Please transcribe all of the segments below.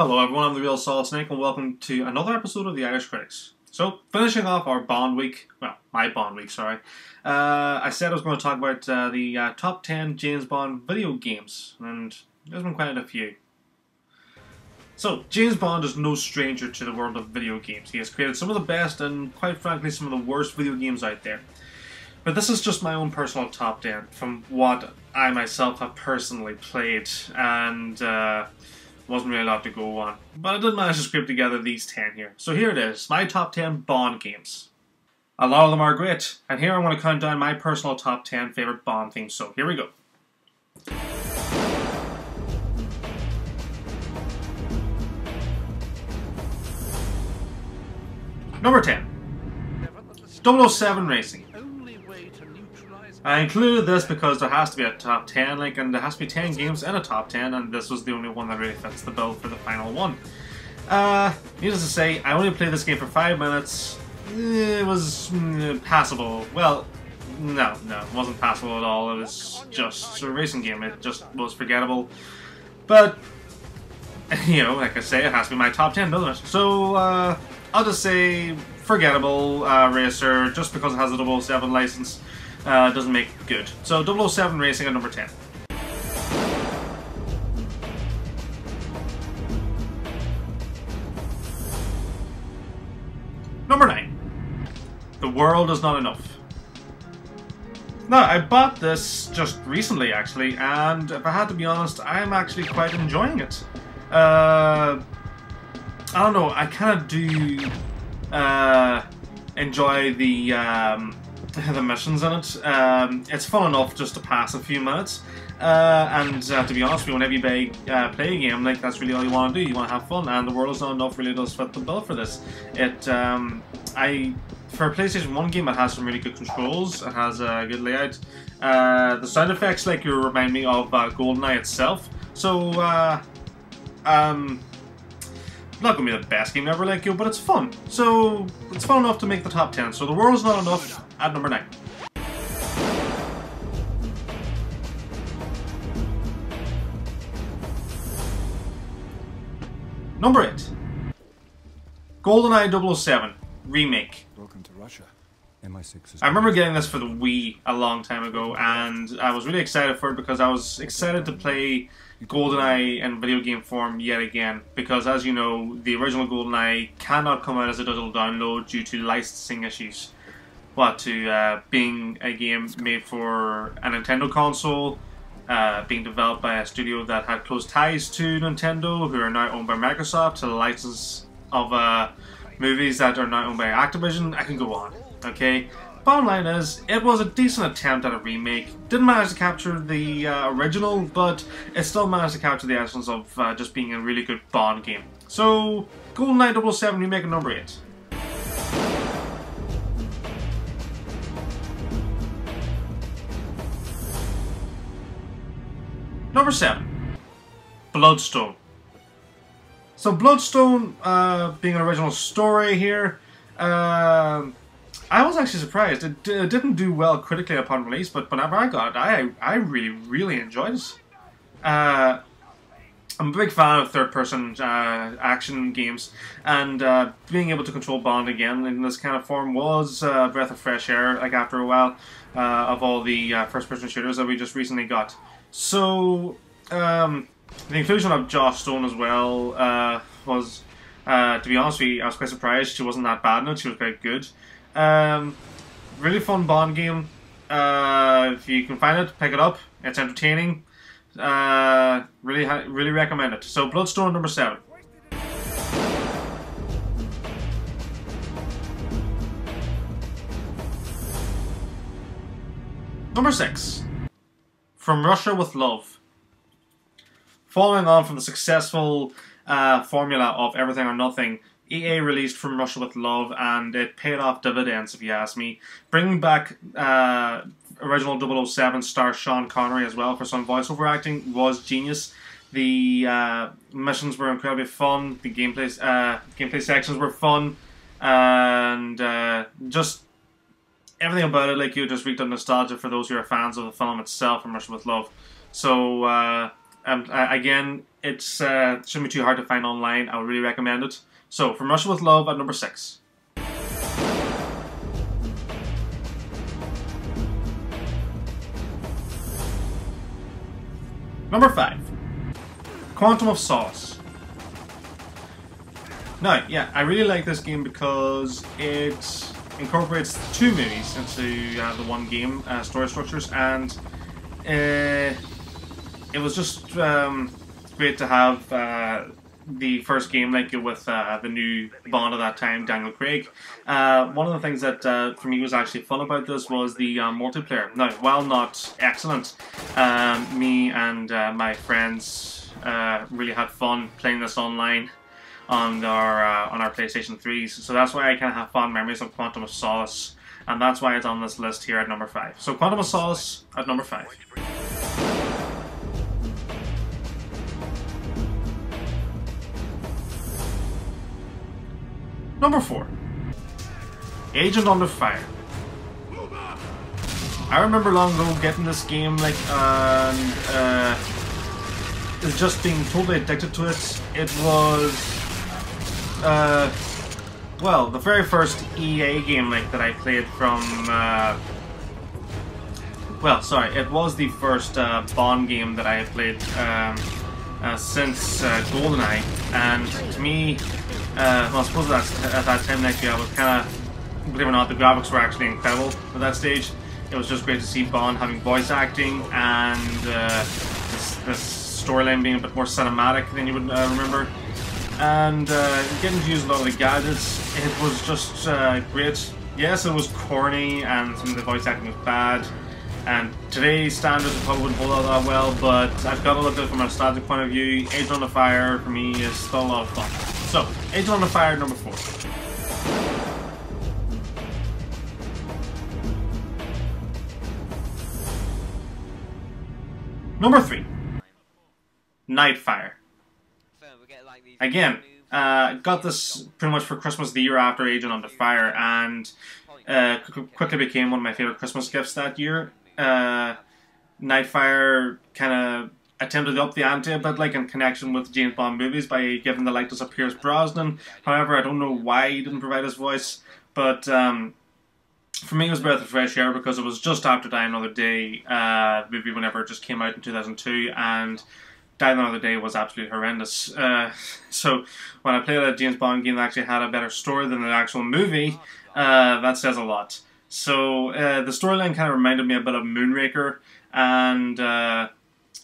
Hello everyone, I'm the Real Solid Snake and welcome to another episode of the Irish Critics. So, finishing off our Bond week, well, my Bond week, sorry, I said I was going to talk about the top 10 James Bond video games, and there's been quite a few. So, James Bond is no stranger to the world of video games. He has created some of the best and, quite frankly, some of the worst video games out there. But this is just my own personal top 10 from what I myself have personally played, and wasn't really a lot to go on. But I did manage to scrape together these 10 here. So here it is, my top 10 Bond games. A lot of them are great, and here I want to count down my personal top 10 favourite Bond themes. So here we go. Number 10. 007 Racing. I included this because there has to be a top 10, and there has to be 10 games in a top 10, and this was the only one that really fits the bill for the final one. Needless to say, I only played this game for 5 minutes. It was passable. Well, no, it wasn't passable at all. It was just a racing game. It just was forgettable. But, you know, like I say, it has to be my top 10, doesn't it? So, I'll just say forgettable racer, just because it has a 007 license. Doesn't make it good. So 007 Racing at number 10. Number 9. The World Is Not Enough. Now, I bought this just recently, actually, and if I had to be honest, I'm actually quite enjoying it. I don't know, I kind of do enjoy the missions in it. It's fun enough just to pass a few minutes, and to be honest with you, whenever you play a game, like, that's really all you want to do. You want to have fun, and The World Is Not Enough really does fit the bill for this. For a PlayStation 1 game, it has some really good controls. It has a good layout. The sound effects, like, you remind me of GoldenEye itself. So, not going to be the best game ever, like you, but it's fun. So, it's fun enough to make the top 10. So, The World Is Not Enough at number 9. Number 8. GoldenEye 007 Remake. Welcome to Russia. MI6 I remember getting this for the Wii a long time ago, and I was really excited for it because I was excited to play GoldenEye in video game form yet again, because as you know, the original GoldenEye cannot come out as a digital download due to licensing issues. Being a game made for a Nintendo console, being developed by a studio that had close ties to Nintendo, who are now owned by Microsoft, to the license of movies that are now owned by Activision. I can go on, okay? Bottom line is, it was a decent attempt at a remake. Didn't manage to capture the original, but it still managed to capture the essence of just being a really good Bond game. So, GoldenEye 007 Remake at number 8. Number 7. Bloodstone. So Bloodstone, being an original story here, I was actually surprised. It didn't do well critically upon release, but whenever I got it, I really enjoyed it. I'm a big fan of third-person action games, and being able to control Bond again in this kind of form was a breath of fresh air, like, after a while, of all the first-person shooters that we just recently got. So, the inclusion of Joss Stone as well was, to be honest with you, I was quite surprised. She wasn't that bad in it. She was quite good. Really fun Bond game. If you can find it, pick it up. It's entertaining. Really recommend it. So, Bloodstone number 7. Number 6. From Russia with Love. Following on from the successful formula of Everything or Nothing, EA released From Russia with Love, and it paid off dividends, if you ask me. Bringing back original 007 star Sean Connery as well for some voiceover acting was genius. The missions were incredibly fun. The gameplay sections were fun, and just everything about it, like, you just reeked of nostalgia for those who are fans of the film itself, From Russia with Love. So Again, it shouldn't be too hard to find online. I would really recommend it. So, From Russia with Love at number 6. Number 5. Quantum of Solace. Now, yeah, I really like this game because it incorporates 2 movies into the one game story structures, and it was just great to have the first game like with the new Bond at that time, Daniel Craig. One of the things that for me was actually fun about this was the multiplayer. Now, while not excellent, me and my friends really had fun playing this online on our PlayStation 3s. So that's why I kind of have fond memories of Quantum of Solace, and that's why it's on this list here at number 5. So Quantum of Solace at number 5. Number 4. Agent Under Fire. I remember long ago getting this game, like, and just being totally addicted to it. It was, well, the very first EA game like that I played from, well, sorry, it was the first Bond game that I had played since GoldenEye, and to me, well, I suppose at that time next year I was kind of, believe it or not, the graphics were actually incredible at that stage. It was just great to see Bond having voice acting and this storyline being a bit more cinematic than you would remember. And getting to use a lot of the gadgets, it was just great. Yes, it was corny and some of the voice acting was bad, and today's standards probably wouldn't hold out that well, but I've got to look at it from a nostalgic point of view. Agent Under Fire for me is still a lot of fun. So, Agent Under Fire, number 4. Number 3. Nightfire. Again, got this pretty much for Christmas the year after Agent Under Fire, and quickly became one of my favorite Christmas gifts that year. Nightfire kind of attempted to up the ante a bit, like in connection with James Bond movies, by giving the likeness of Pierce Brosnan. However, I don't know why he didn't provide his voice, but for me it was a breath of fresh air because it was just after Die Another Day movie, whenever it just came out in 2002, and Die Another Day was absolutely horrendous. So when I played a James Bond game that actually had a better story than the actual movie, that says a lot. So the storyline kind of reminded me a bit of Moonraker, and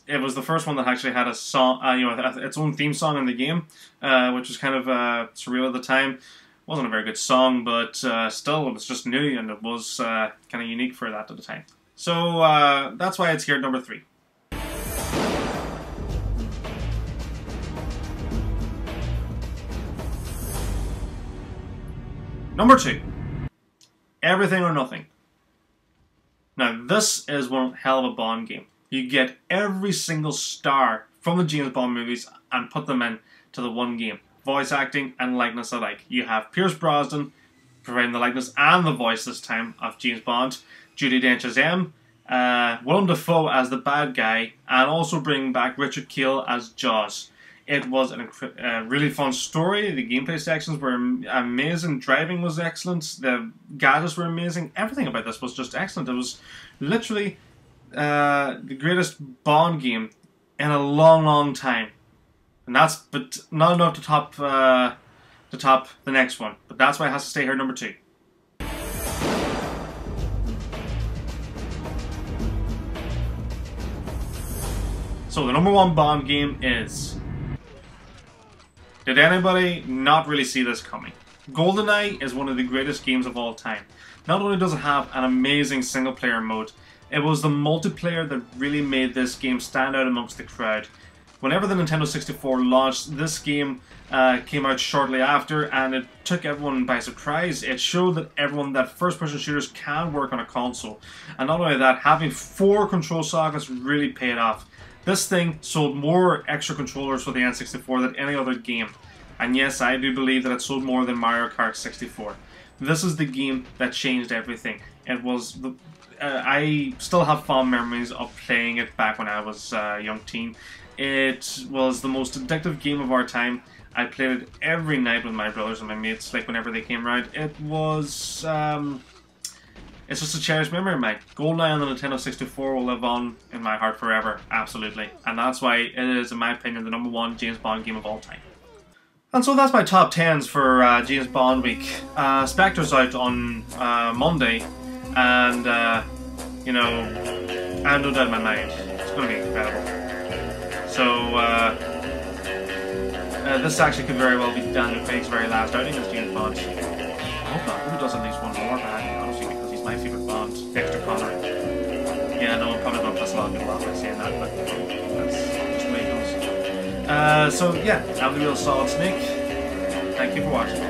it was the first one that actually had a song, its own theme song in the game, which was kind of surreal at the time. Wasn't a very good song, but still, it was just new, and it was kind of unique for that at the time. So that's why it's here at number 3. Number 2. Everything or Nothing. Now, this is one hell of a Bond game. You get every single star from the James Bond movies and put them in to the one game. Voice acting and likeness alike. You have Pierce Brosnan providing the likeness and the voice this time of James Bond, Judi Dench's M, Willem Dafoe as the bad guy, and also bringing back Richard Kiel as Jaws. It was a really fun story. The gameplay sections were amazing. Driving was excellent. The gadgets were amazing. Everything about this was just excellent. It was literally the greatest Bond game in a long, long time. And that's but not enough to top the next one. But that's why it has to stay here, number 2. So the number 1 Bond game is... Did anybody not really see this coming? GoldenEye is one of the greatest games of all time. Not only does it have an amazing single player mode, it was the multiplayer that really made this game stand out amongst the crowd. Whenever the Nintendo 64 launched, this game came out shortly after, and it took everyone by surprise. It showed that everyone that first-person shooters can work on a console. And not only that, having 4 control sockets really paid off. This thing sold more extra controllers for the N64 than any other game. And yes, I do believe that it sold more than Mario Kart 64. This is the game that changed everything. It was I still have fond memories of playing it back when I was a young teen. It was the most addictive game of our time. I played it every night with my brothers and my mates, like whenever they came around. It was, it's just a cherished memory, Mike. GoldenEye on the Nintendo 64 will live on in my heart forever, absolutely. And that's why it is, in my opinion, the #1 James Bond game of all time. And so that's my top 10s for James Bond week. Spectre's out on Monday, and, you know, I have no doubt in my mind, it's going to be incredible. So, this actually could very well be Daniel Craig's very last outing as James Bond. I hope not. Who does at least one more, honestly, because he's my favourite Bond, Dexter Connery. Yeah, no, I'm probably going to piss a lot of people off by saying that, but that's just the way it goes. So, yeah, I'm the Real Solid Snake. Thank you for watching.